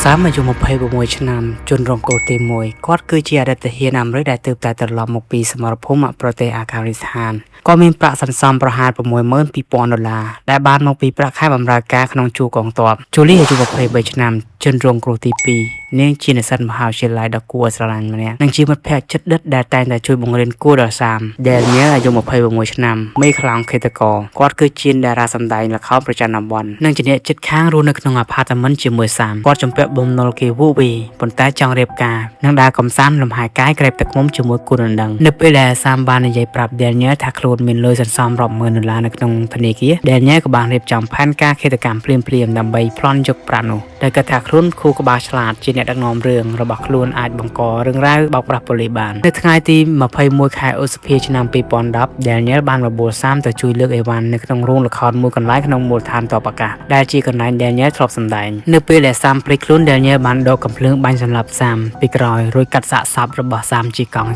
សាមអាយុ26ឆ្នាំជនរងគ្រោះទី1គាត់គឺជាអតីតហ៊ានអាមេរិកដែលទើបតែត្រឡប់មកពីសមរភូមិប្រទេសអាហ្គានីស្ថានក៏មានប្រាក់សន្សំប្រហែល$62,000ដែលបានមកពីប្រាក់ខែបម្រើការក្នុងជួរកងទ័ពជូលីអាយុ23ឆ្នាំជនរងគ្រោះទី2នាងជានិស្សិតមហាវិទ្យាល័យដ៏គួរឲ្យស្រឡាញ់ម្នាក់និងជាមិត្តភក្តិជិតដិតដែលតែងតែជួយបង្រៀនគួរដល់សាមដែលញ៉ែអាយុ26ឆ្នាំមេខ្លោងខេតកោគាត់គឺជាតារាសម្ដែងល្ខោនប្រចាំតំបន់និងជាអ្នកជិតខាងរស់នៅក្នុងអាផាតមិនជាមួយសាមគាត់ជំពាក់បំណុលគេវូវីប៉ុន្តែចង់រៀបការនិងដើរកំសាន្តលំហែកាយក្រែបទឹកមុំជាមួយគូរនឹងនៅពេលដែលសាមបាននិយាយប្រាប់ដែលញ៉ែថាខ្លួនមានលុយសន្សំរាប់ម៉ឺនដុល្លារនៅក្នុងធនាគារដែលញ៉ែក៏បានរៀបចំផែនការឃាតកម្មភ្លាមៗដើម្បីប្លន់យកប្រាក់នោះដែលគាត់ថាខ្លួនគូក្បាលឆ្លាតជាអ្នកដឹកនាំរឿងរបស់ខ្លួនអាចបង្ករឿងរ៉ាវបោកប្រាស់ប៉ូលីសបាននៅថ្ងៃទី21ខែឧសភាឆ្នាំ2010ដែលញ៉ែបានបបួលសាមទៅជួយលើកអីវ៉ាន់នៅក្នុងរោងល្ខោនមួយកន្លែងក្នុងមូលដ្ឋានទ័ពអាកាសដែលជាកន្លែងដែលញ៉ែធ្លាប់សម្ដែងនៅពេលដែលសាមភ្លេចខ្លួនដែលញ៉ែបានដកកំភ្លើងបាញ់សម្លាប់សាមពីក្រោយរួចកាត់សាកសពរបស់សាមជាកង់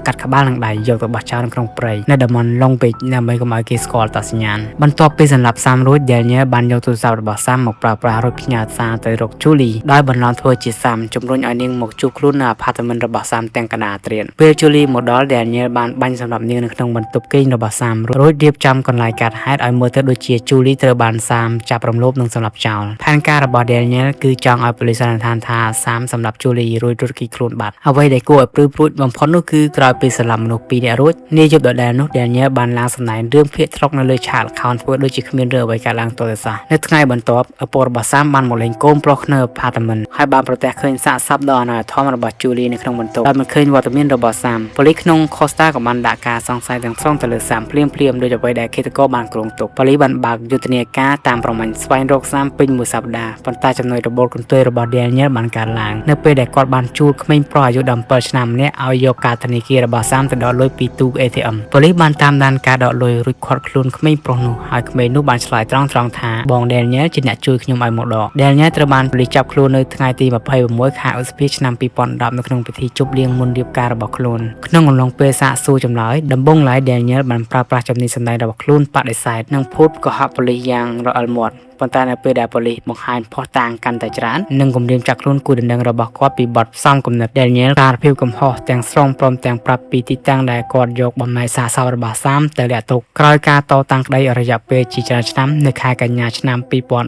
កាត់ក្បាលនិងដៃយកទៅបោះចោលនៅក្នុងព្រៃនៅតំបន់ឡុងពេជ្រដើម្បីកុំឲ្យគេស្គាល់តសញ្ញាណបន្ទាប់ពីសម្លាប់សាមរួចដែលញ៉ែបានយកទូរស័ព្ទរបស់សាមមកប្រើប្រាស់រួចផ្ញើសារទៅរកជូលីដោយបន្លំធ្វើជាសាមជំរុញឲ្យនាងមកជួបខ្លួននៅអាផាតមិនរបស់សាមទាំងកណ្ដាលត្រៀនពេលជូលីមកដល់ដែលញ៉ែបានបាញ់សម្លាប់នាងនៅក្នុងបន្ទប់គេងរបស់សាមរួចរៀបចំកន្លែងកាត់ហេតុឲ្យមើលទៅដូចជាជូលីត្រូវបានសាមចាប់រំលោភនិងសម្លាប់ចោលផែនការរបស់ដែលញ៉ែគឺចង់ឲ្យប៉ូលីសសន្និដ្ឋានថាសាមសម្លាប់ជូលីរួចរត់គេចខ្លួនបាត់អ្វីដែលគួរឲ្យព្រឺព្រួចបំផុតនោះគឺក្រោយពីសម្លាប់មនុស្ស2នាក់រួចនាយយប់ដដែលនោះដែលញ៉ែបានឡើងសម្ដែងរឿងភាគថុកនៅលើឆាកល្ខោនធ្វើដូចជាគ្មានរឿងអ្វីកើតឡើងទាល់តែសោះនៅថ្ងៃបន្ទាប់ឪពុករបស់សាមបានមកលេងកូនប្រុសនៅផាតមិនហើយបានប្រទះឃើញសាកសពដ៏អនាថមរបស់ជូលីនៅក្នុងបន្ទប់ដោយមិនឃើញវត្តមានរបស់សាមប៉ូលីសក្នុងខូស្តាក៏បានដាក់ការសង្ស័យទាំងស្រុងទៅលើសាមភ្លាមដោយអ្វីដែលឃាតករបានគ្រោងទុកប៉ូលីសបានបើកយុទ្ធនាការតាមប្រមាញ់ស្វែងរកសាមពេញមួយសប្តាហ៍ប៉ុន្តែចំណុចរបូតកន្ទុយរបស់ Daniel បានកើតឡើងនៅពេលដែលគាត់បានជួលក្មេងប្រុសអាយុ17ឆ្នាំម្នាក់ឲ្យយកកាតធនាគាររបស់សាមទៅដកលុយពីទូ ATM ប៉ូលីសបានតាមដានការដកលុយរួចឃាត់ខ្លួនក្មេងប្រុសនោះហើយក្មេងនោះបានឆ្លើយត្រង់ថាបង Daniel ជាអ្នកជួយខ្ញុំឲ្យមកដក Daniel ត្រូវបានប៉ូលីសចាប់ខ្លួននៅថ្ងៃទី26ខែឧសភាឆ្នាំ2010នៅក្នុងពិធីជប់លៀងមុនរៀបការរបស់ខ្លួនក្នុងអំឡុងពេលសាកសួរចម្លើយដំបូងឡើយ Daniel បានប្រើប្រាស់ចំណេះសម្ដែងរបស់ខ្លួនបដិសេធនិងភូតកុហកប៉ូលីសយ៉ាងរអិលមាត់ប៉ុន្តែនៅពេលដែលប៉ូលីសបង្ហាញភស្តុតាងកាន់តែច្រើននិងគំរាមចាប់ខ្លួនគូដណ្ដឹងរបស់គាត់ពីបទផ្សំគំនិត Daniel សារភាពកំហុសទាំងស្រុងព្រមទាំងប្រាប់ពីទីតាំងដែលគាត់យកបំណែកសារសោរបស់សាមទៅលាក់ទុកក្រោយការតតាំងក្តីរយៈពេលជាច្រើនឆ្នាំនៅខែកញ្ញាឆ្នាំ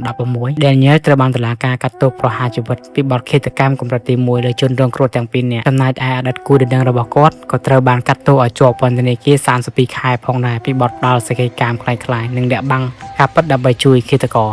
2016 Daniel ត្រូវបានតុលាការកាត់ទោសប្រហារជីវិតពីបទឃាតកម្មកម្រិតទី1លើជនរងគ្រោះទាំងពីរនាក់ចំណែកឯអតីតគូដណ្ដឹងរបស់គាត់ក៏ត្រូវបានកាត់ទោសឲ្យជាប់ពន្ធនាគារ32ខែផងដែរពីបទផ្ដាល់សេចក្តីកម្មคล้ายៗនិងលាក់បាំងការពិតដើម្បីជួយឃាតករ